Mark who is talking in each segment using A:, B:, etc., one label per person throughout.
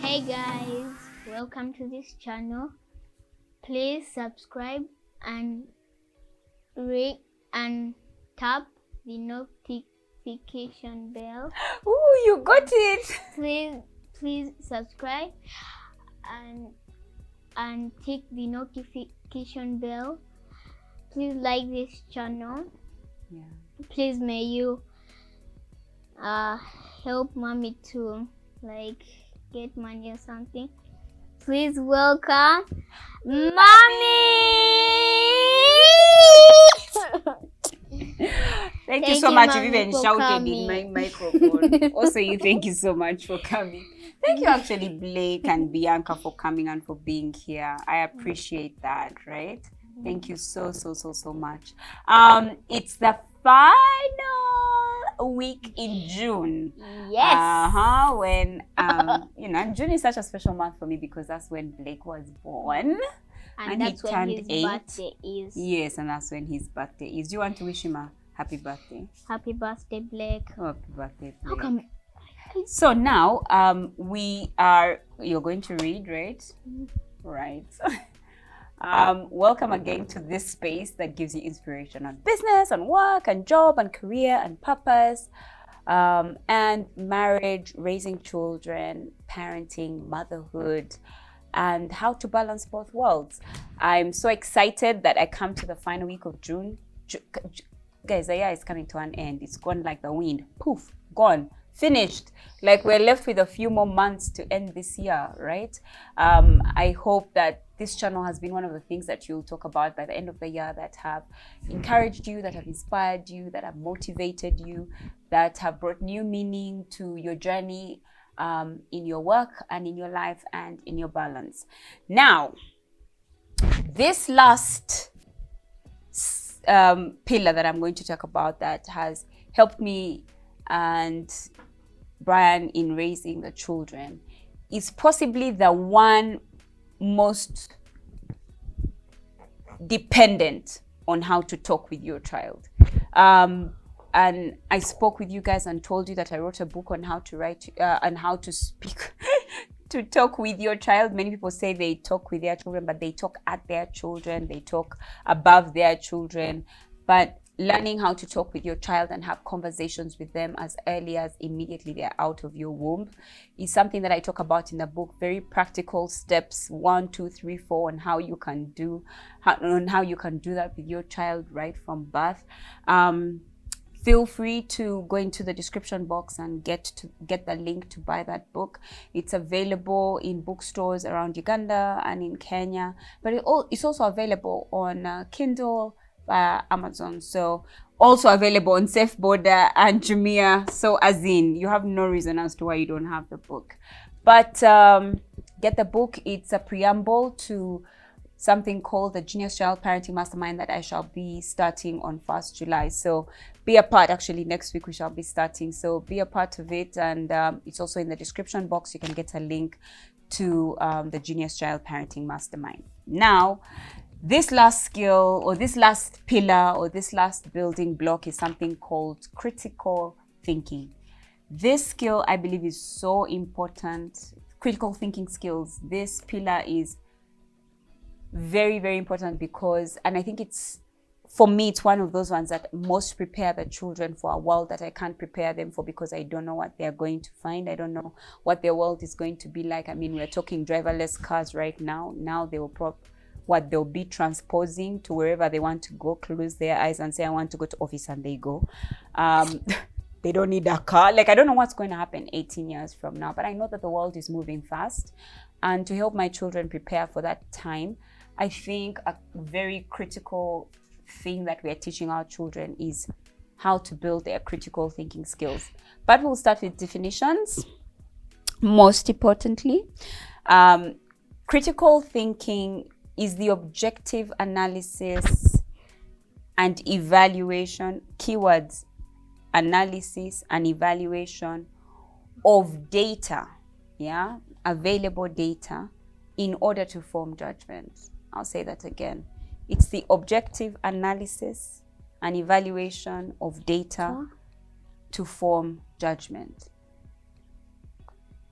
A: Hey guys, welcome to this channel. Please subscribe and rate and tap the notification bell.
B: Ooh, you got it.
A: Please subscribe and tick the notification bell. Please like this channel.
B: Yeah.
A: Please may you help mommy to get money or something. Please welcome mommy.
B: Thank you so much. You
A: Mommy,
B: even
A: for
B: shouted
A: coming.
B: in my microphone. Also, you thank you so much for coming. Thank you, actually, Blake and Bianca, for coming and for being here. I appreciate that, right? Thank you so much. It's the final week in June.
A: Yes.
B: When June is such a special month for me because that's when Blake was born.
A: And that's
B: he
A: when
B: turned
A: his
B: 8.
A: birthday is.
B: Yes, and that's when his birthday is. Do you want to wish him a happy birthday?
A: Happy birthday, Blake.
B: Oh, happy birthday, Blake.
A: How come?
B: So now, you're going to read, right? Right. Welcome again to this space that gives you inspiration on business, on work, and job, and career, and purpose, and marriage, raising children, parenting, motherhood, and how to balance both worlds. I'm so excited that I come to the final week of June. Guys, the year is coming to an end. It's gone like the wind. Poof, gone, finished. Like we're left with a few more months to end this year, right? I hope that this channel has been one of the things that you'll talk about by the end of the year that have encouraged you, that have inspired you, that have motivated you, that have brought new meaning to your journey in your work and in your life and in your balance. Now, this last pillar that I'm going to talk about that has helped me and Brian in raising the children is possibly the one most dependent on how to talk with your child. And I spoke with you guys and told you that I wrote a book on how to write and how to speak, to talk with your child. Many people say they talk with their children, but they talk at their children, they talk above their children. But learning how to talk with your child and have conversations with them as early as immediately they're out of your womb is something that I talk about in the book. Very practical steps, 1, 2, 3, 4, on how you can do that with your child right from birth. Feel free to go into the description box and get the link to buy that book. It's available in bookstores around Uganda and in Kenya, but it's also available on Kindle via Amazon. So also available on Safe Border and Jumia. So as in, you have no reason as to why you don't have the book. But get the book. It's a preamble to something called the Genius Child Parenting Mastermind that I shall be starting on 1st July. So be a part. Actually, next week we shall be starting. So be a part of it. And it's also in the description box. You can get a link to the Genius Child Parenting Mastermind. Now, this last skill or this last pillar or this last building block is something called critical thinking. This skill, I believe, is so important. Critical thinking skills. This pillar is very, very important because, and I think for me, it's one of those ones that most prepare the children for a world that I can't prepare them for because I don't know what they're going to find. I don't know what their world is going to be like. I mean, we're talking driverless cars right now. Now they will they'll be transposing to wherever they want to go, close their eyes and say, I want to go to office, and they go. They don't need a car. Like, I don't know what's going to happen 18 years from now, but I know that the world is moving fast. And to help my children prepare for that time, I think a very critical thing that we are teaching our children is how to build their critical thinking skills. But we'll start with definitions. Most importantly, critical thinking is the objective analysis and evaluation, keywords, analysis and evaluation of data, available data in order to form judgments. I'll say that again. It's the objective analysis and evaluation of data to form judgment.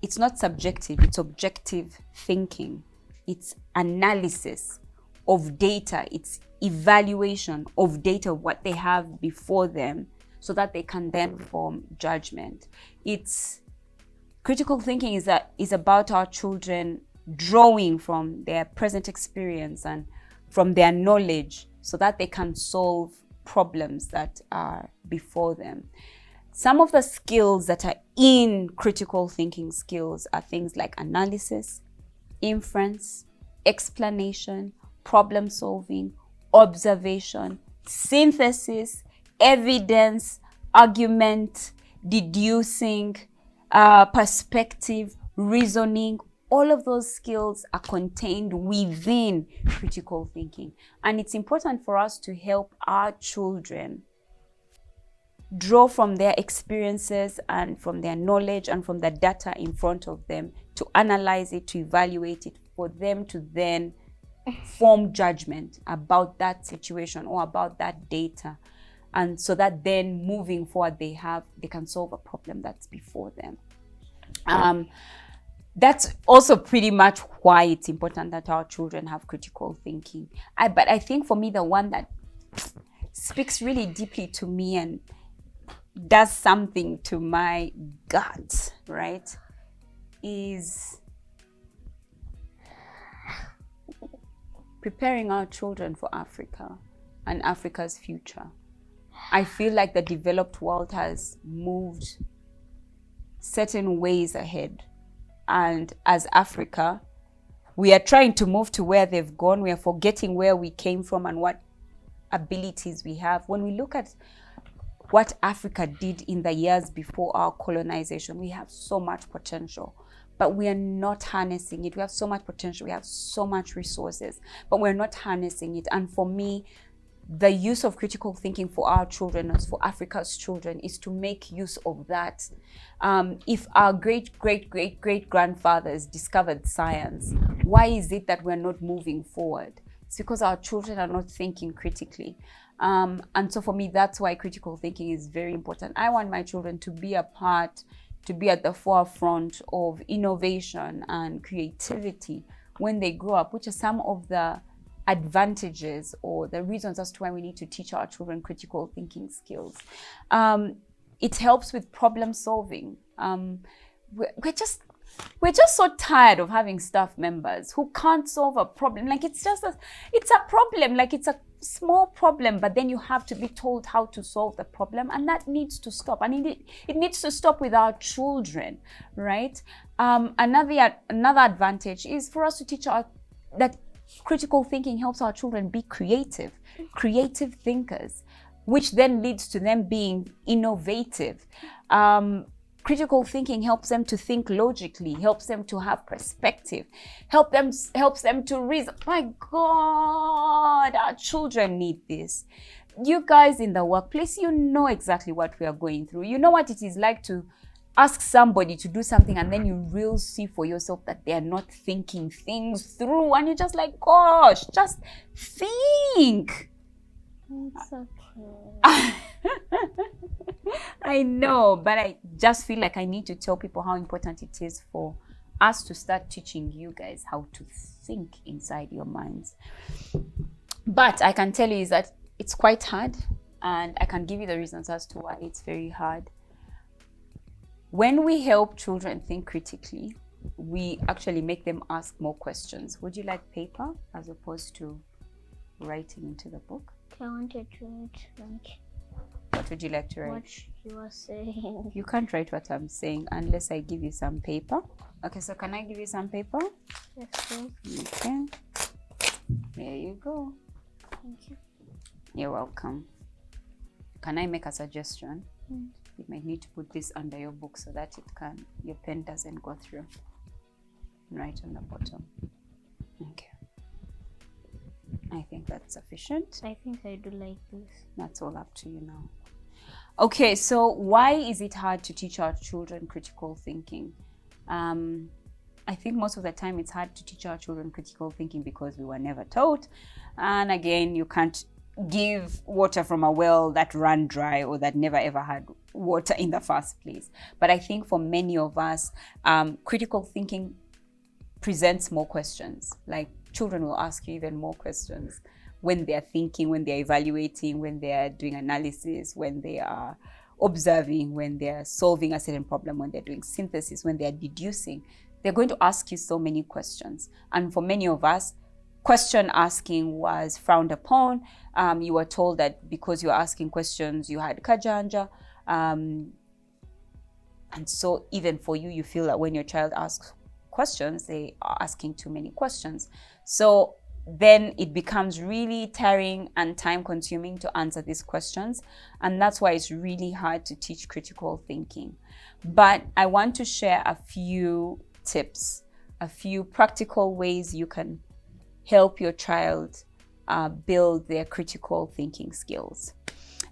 B: it's not subjective, it's objective thinking. It's analysis of data, it's evaluation of data, what they have before them, so that they can then form judgment. It's critical thinking is about our children drawing from their present experience and from their knowledge so that they can solve problems that are before them. Some of the skills that are in critical thinking skills are things like analysis, inference, explanation, problem solving, observation, synthesis, evidence, argument, deducing, perspective, reasoning. All of those skills are contained within critical thinking. And it's important for us to help our children draw from their experiences and from their knowledge and from the data in front of them, to analyze it, to evaluate it, for them to then form judgment about that situation or about that data. And so that then moving forward, they can solve a problem that's before them. That's also pretty much why it's important that our children have critical thinking. But I think for me, the one that speaks really deeply to me and does something to my gut, right, is preparing our children for Africa and Africa's future. I feel like the developed world has moved certain ways ahead. And as Africa, we are trying to move to where they've gone. We are forgetting where we came from and what abilities we have. When we look at what Africa did in the years before our colonization, we have so much potential, but we are not harnessing it. We have so much potential. We have so much resources, but we're not harnessing it. And for me, the use of critical thinking for our children, as for Africa's children, is to make use of that. If our great-great-great-great-grandfathers discovered science, why is it that we're not moving forward? It's because our children are not thinking critically. And so for me, that's why critical thinking is very important. I want my children to be a part, to be at the forefront of innovation and creativity when they grow up, which are some of the advantages or the reasons as to why we need to teach our children critical thinking skills. It helps with problem solving. We're just so tired of having staff members who can't solve a problem. Like it's a problem, like it's a small problem, but then you have to be told how to solve the problem, and that needs to stop. And it needs to stop with our children, right? Another advantage is for us to teach that critical thinking helps our children be creative thinkers, which then leads to them being innovative. Critical thinking helps them to think logically, helps them to have perspective, helps them to reason. My God, our children need this. You guys in the workplace, you know exactly what we are going through. You know what it is like to ask somebody to do something and then you really see for yourself that they are not thinking things through, and you're just like, gosh, just think.
A: It's okay.
B: I know, but I just feel like I need to tell people how important it is for us to start teaching you guys how to think inside your minds. But I can tell you is that it's quite hard, and I can give you the reasons as to why it's very hard. When we help children think critically, we actually make them ask more questions. Would you like paper as opposed to writing into the book?
A: I wanted to write like
B: What would you like to write?
A: what you were saying.
B: You can't write what I'm saying unless I give you some paper. Okay, so can I give you some paper?
A: Yes, please.
B: Okay. There you go.
A: Thank you.
B: You're welcome. Can I make a suggestion?
A: Mm.
B: You might need to put this under your book so that your pen doesn't go through. Right on the bottom. Okay. I think that's sufficient.
A: I think I do like this.
B: That's all up to you now. Okay, so why is it hard to teach our children critical thinking? I think most of the time it's hard to teach our children critical thinking because we were never taught. And again, you can't give water from a well that ran dry or that never ever had water in the first place. But I think for many of us, critical thinking presents more questions. Like children will ask you even more questions when they're thinking, when they're evaluating, when they're doing analysis, when they are observing, when they're solving a certain problem, when they're doing synthesis, when they're deducing. They're going to ask you so many questions. And for many of us, question asking was frowned upon. You were told that because you were asking questions, you had kajanja. And so even for you, you feel that when your child asks questions, they are asking too many questions. So then it becomes really tiring and time consuming to answer these questions. And that's why it's really hard to teach critical thinking. But I want to share a few tips, a few practical ways you can help your child build their critical thinking skills.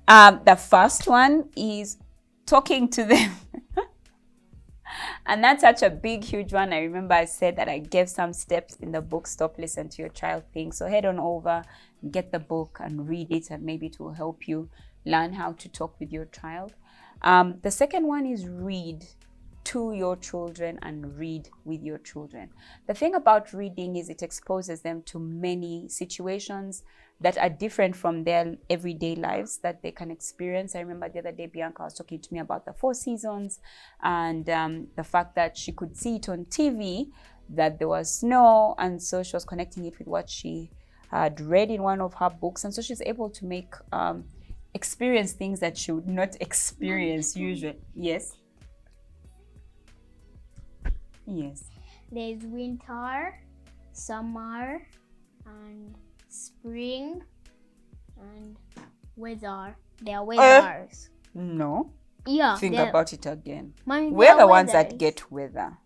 B: The first one is talking to them. And that's such a big, huge one. I remember I said that I gave some steps in the book, Stop, Listen to Your Child Think. So head on over, get the book and read it, and maybe it will help you learn how to talk with your child. The second one is read to your children and read with your children. The thing about reading is it exposes them to many situations that are different from their everyday lives that they can experience. I remember the other day, Bianca was talking to me about the 4 seasons and the fact that she could see it on TV, that there was snow, and so she was connecting it with what she had read in one of her books, and so she's able to make experience things that she would not experience usually. Yes. Yes.
A: There's winter, summer, and spring, and weather. There are weathers.
B: No.
A: Yeah.
B: Think about it again.
A: Mommy,
B: We're the ones
A: weathers.
B: that get weather.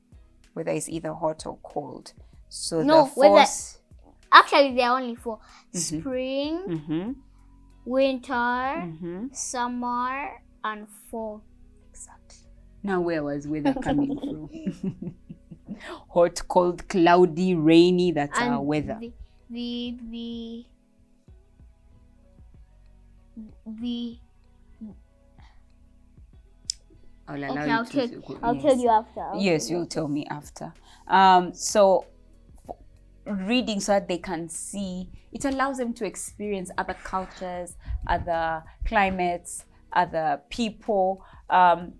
B: Weather is either hot or cold. So
A: No,
B: the force...
A: Actually, there are only 4. Spring,
B: Mm-hmm.
A: winter,
B: Mm-hmm.
A: summer, and fall.
B: Exactly. Now where was weather coming from? Hot, cold, cloudy, rainy, that's
A: And
B: our weather. I'll allow you to
A: I'll
B: yes.
A: tell you after.
B: Yes, you'll tell me after. So reading so that they can see, it allows them to experience other cultures, other climates, other people,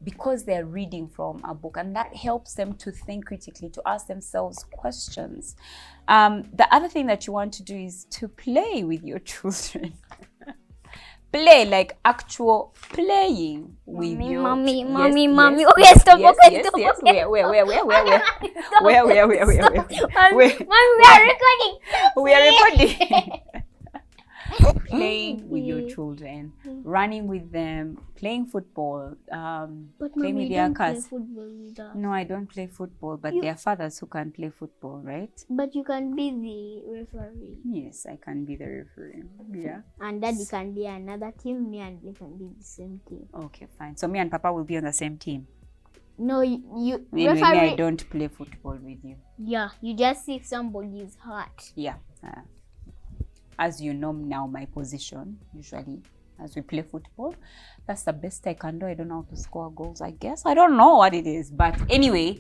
B: because they're reading from a book, and that helps them to think critically, to ask themselves questions. The other thing that you want to do is to play with your children. Play, like actual playing with your
A: Mommy.
B: Yes,
A: Okay, stop.
B: yes,
A: Okay,
B: yes,
A: stop.
B: yes.
A: Okay.
B: Where?
A: Stop.
B: Where?
A: Mommy, we are recording.
B: We are recording. Playing with your children, running with them, playing football,
A: But
B: playing
A: Mommy,
B: with their
A: don't play
B: cars.
A: football with us.
B: No, I don't play football, but there are fathers who can play football, right?
A: But you can be the referee.
B: Yes, I can be the referee. Yeah.
A: And Daddy can be another team. Me and Lee can be the same team.
B: Okay, fine. So me and Papa will be on the same team.
A: No, you
B: Anyway,
A: referee.
B: me, I don't play football with you.
A: Yeah, you just see if somebody is hurt.
B: Yeah. As you know now, my position usually as we play football, that's the best I can do. I don't know how to score goals, I guess. I don't know what it is, but anyway,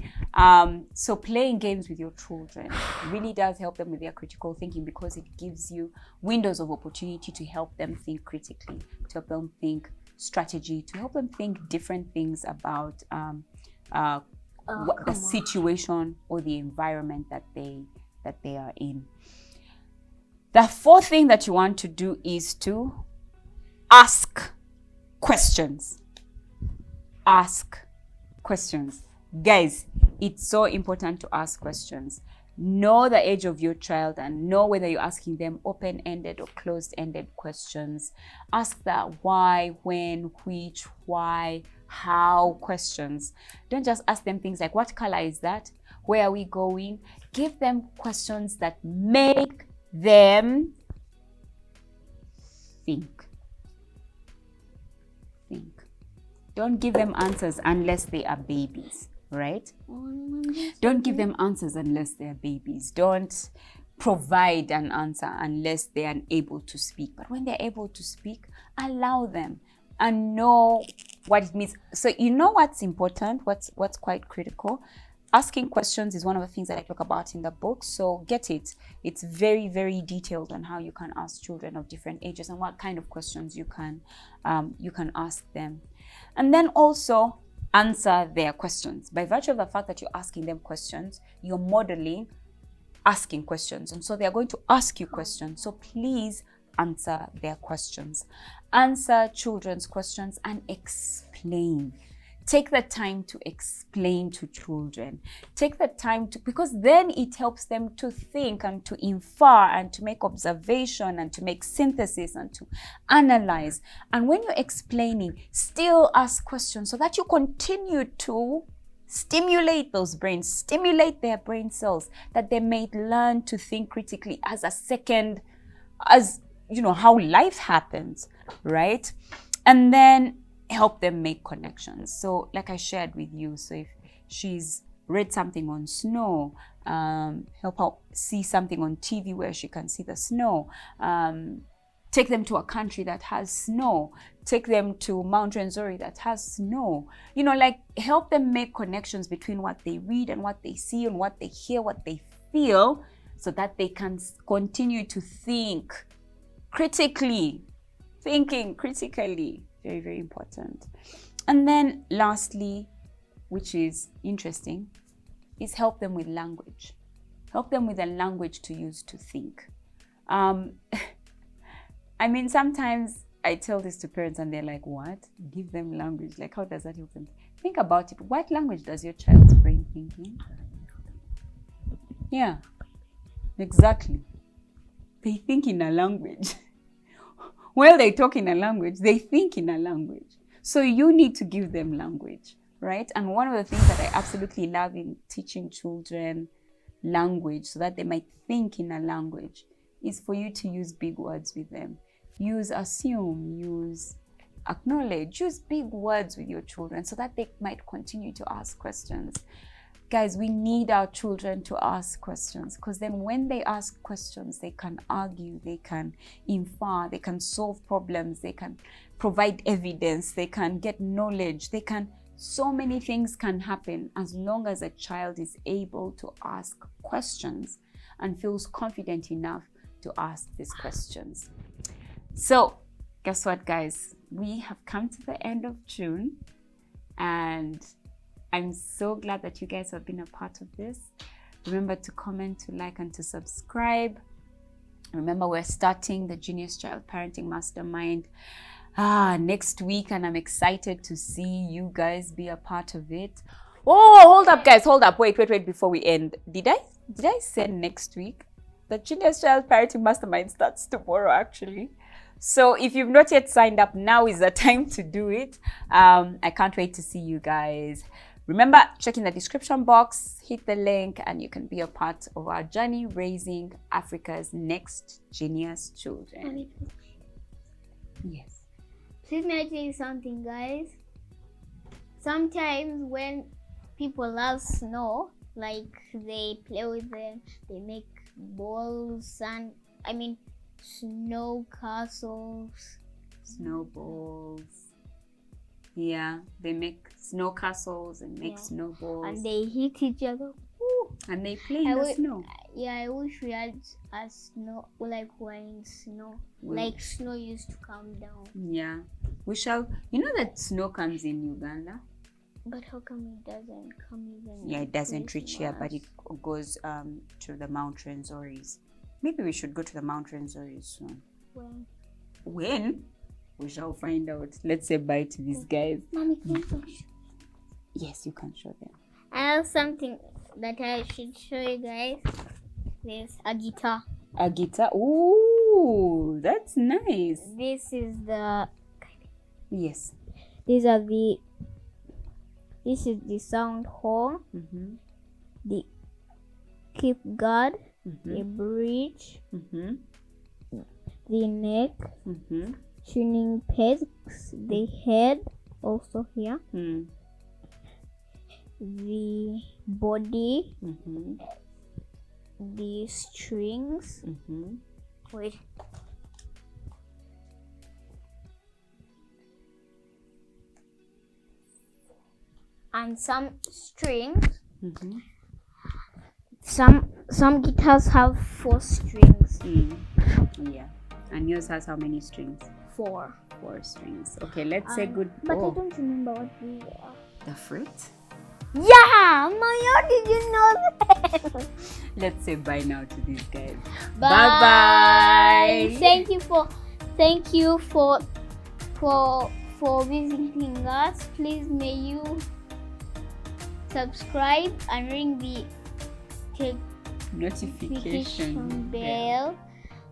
B: so playing games with your children really does help them with their critical thinking, because it gives you windows of opportunity to help them think critically, to help them think strategy, to help them think different things about the situation or the environment that they are in. The fourth thing that you want to do is to ask questions. Ask questions. Guys, it's so important to ask questions. Know the age of your child and know whether you're asking them open-ended or closed-ended questions. Ask the why, when, which, why, how questions. Don't just ask them things like, what color is that? Where are we going? Give them questions that make them think. Don't give them answers unless they are babies, right? Don't give them answers unless they are babies. Don't provide an answer unless they are able to speak. But when they're able to speak, allow them and know what it means. So you know what's important, what's quite critical. Asking questions is one of the things that I talk about in the book. So get it. It's very, very detailed on how you can ask children of different ages and what kind of questions you can ask them. And then also answer their questions. By virtue of the fact that you're asking them questions, you're modeling asking questions. And so they're going to ask you questions. So please answer their questions. Answer children's questions and explain. Take the time to explain to children. Take the time to, because then it helps them to think and to infer and to make observation and to make synthesis and to analyze. And when you're explaining, still ask questions so that you continue to stimulate those brains, stimulate their brain cells, that they may learn to think critically as a second, as you know, how life happens, right? And then help them make connections. So like I shared with you, so if she's read something on snow, help her see something on TV where she can see the snow. Take them to a country that has snow. Take them to Mount Renzori that has snow. You know, like help them make connections between what they read and what they see and what they hear, what they feel, so that they can continue to think critically. Thinking critically. Very, very important. And then lastly, which is interesting, is help them with language. Help them with a language to use to think. I mean, sometimes I tell this to parents and they're like, what? Give them language. Like, how does that help them? Think about it. What language does your child's brain think in? Yeah, exactly. They think in a language. While they talk in a language, they think in a language. So you need to give them language, right? And one of the things that I absolutely love in teaching children language so that they might think in a language is for you to use big words with them. Use assume, use acknowledge, use big words with your children so that they might continue to ask questions. Guys, we need our children to ask questions, because then when they ask questions, they can argue, they can infer, they can solve problems, they can provide evidence, they can get knowledge, so many things can happen as long as a child is able to ask questions and feels confident enough to ask these questions. So guess what, guys? We have come to the end of June, and I'm so glad that you guys have been a part of this. Remember to comment, to like, and to subscribe. Remember, we're starting the Genius Child Parenting Mastermind next week, and I'm excited to see you guys be a part of it. Oh, hold up, guys, hold up. Wait, before we end. Did I say next week? The Genius Child Parenting Mastermind starts tomorrow, actually. So if you've not yet signed up, now is the time to do it. I can't wait to see you guys. Remember, check in the description box, hit the link, and you can be a part of our journey raising Africa's next genius children. Yes.
A: Please may I tell you something, guys? Sometimes when people love snow, like they play with them, they make balls and snow castles.
B: Snowballs. Yeah, they make snow castles and make snowballs.
A: And they hit each other. Ooh.
B: And they play in the snow.
A: Yeah, I wish we had a snow, like we're in snow. Like snow used to come down.
B: Yeah. We shall, you know that snow comes in Uganda?
A: But how come it doesn't come even?
B: Yeah, it doesn't reach here, but it goes to the Mount Renzoris. Maybe we should go to the Mount Renzoris soon. When? We shall find out. Let's say bye to these guys.
A: Mommy, can you show?
B: Yes, you can show them.
A: I have something that I should show you guys. There's a guitar.
B: A guitar? Ooh, that's nice.
A: This is the...
B: Yes.
A: This is the sound hole, the keep guard, the bridge, the neck, tuning pegs, the head also here, the body, the strings. Wait. and some strings.
B: Mm-hmm.
A: Some guitars have 4 strings.
B: Yeah. And yours has how many strings?
A: 4.
B: 4 strings. Okay, let's say good.
A: But I don't remember what these are.
B: The fruit?
A: Yeah, Maya, did you know that?
B: Let's say bye now to these guys.
A: Bye.
B: Bye.
A: Thank you for visiting us. Please may you subscribe and ring the
B: Notification
A: bell.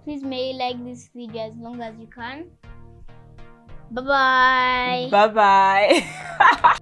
A: Please may you like this video as long as you can. Bye bye.
B: Bye bye.